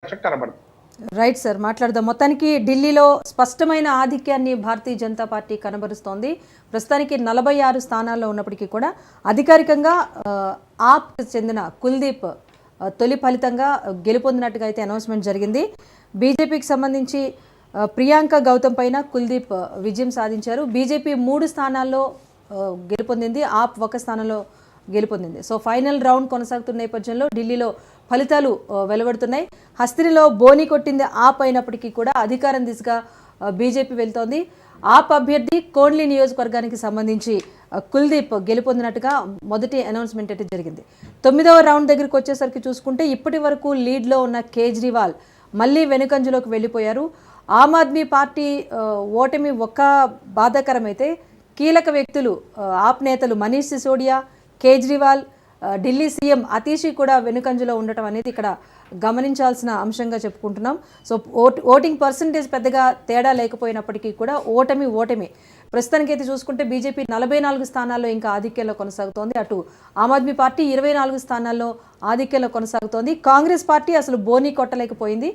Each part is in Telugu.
అవకాశం కనబడుతుంది. రైట్ సార్, మాట్లాడదాం. మొత్తానికి ఢిల్లీలో స్పష్టమైన ఆధిక్యాన్ని భారతీయ జనతా పార్టీ కనబరుస్తోంది. ప్రస్తుతానికి 46 స్థానాల్లో ఉన్నప్పటికీ కూడా అధికారికంగా ఆప్ చెందిన కుల్దీప్ తొలి ఫలితంగా గెలుపొందినట్టుగా అయితే అనౌన్స్మెంట్ జరిగింది. బీజేపీకి సంబంధించి ప్రియాంక గౌతమ్ పైన కుల్దీప్ విజయం సాధించారు. బీజేపీ 3 స్థానాల్లో గెలుపొందింది, ఆప్ 1 స్థానంలో గెలుపొందింది. సో ఫైనల్ రౌండ్ కొనసాగుతున్న నేపథ్యంలో ఢిల్లీలో ఫలితాలు వెలువడుతున్నాయి. హస్తినిలో బోని కొట్టింది ఆప్ అయినప్పటికీ కూడా అధికారం దిశగా బీజేపీ వెళ్తోంది. ఆప్ అభ్యర్థి కోన్లీ నియోజకవర్గానికి సంబంధించి కుల్దీప్ గెలుపొందినట్టుగా మొదటి అనౌన్స్మెంట్ అయితే జరిగింది. 9వ రౌండ్ దగ్గరికి వచ్చేసరికి చూసుకుంటే ఇప్పటి వరకు లీడ్లో ఉన్న కేజ్రీవాల్ మళ్ళీ వెనుకంజలోకి వెళ్ళిపోయారు. ఆమ్ ఆద్మీ పార్టీ ఓటమి ఒక్క బాధాకరమైతే కీలక వ్యక్తులు ఆప్ నేతలు మనీష్ సిసోడియా, కేజ్రీవాల్, ఢిల్లీ సీఎం అతీషి కూడా వెనుకంజలో ఉండటం అనేది ఇక్కడ గమనించాల్సిన అంశంగా చెప్పుకుంటున్నాం. సో ఓటింగ్ పర్సంటేజ్ పెద్దగా తేడా లేకపోయినప్పటికీ కూడా ఓటమి ప్రస్తుతానికైతే చూసుకుంటే బీజేపీ 44 స్థానాల్లో ఇంకా ఆధిక్యంలో కొనసాగుతోంది. అటు ఆమ్ ఆద్మీ పార్టీ 24 స్థానాల్లో ఆధిక్యంలో కొనసాగుతోంది. కాంగ్రెస్ పార్టీ అసలు బోనీ కొట్టలేకపోయింది.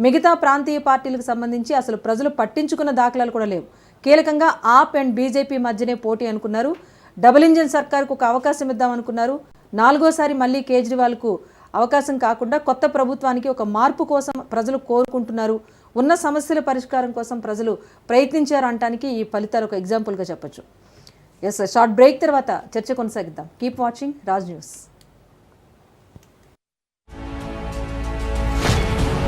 మిగతా ప్రాంతీయ పార్టీలకు సంబంధించి అసలు ప్రజలు పట్టించుకున్న దాఖలాలు కూడా లేవు. కీలకంగా ఆప్ అండ్ బీజేపీ మధ్యనే పోటీ అనుకున్నారు. డబుల్ ఇంజిన్ సర్కార్కు ఒక అవకాశం ఇద్దామనుకున్నారు. 4వ మళ్ళీ కేజ్రీవాల్కు అవకాశం కాకుండా కొత్త ప్రభుత్వానికి ఒక మార్పు కోసం ప్రజలు కోరుకుంటున్నారు. ఉన్న సమస్యల పరిష్కారం కోసం ప్రజలు ప్రయత్నించారు అనడానికి ఈ ఫలితాలు ఒక ఎగ్జాంపుల్గా చెప్పొచ్చు. ఎస్, షార్ట్ బ్రేక్ తర్వాత చర్చ కొనసాగిద్దాం. Keep watching Raj news.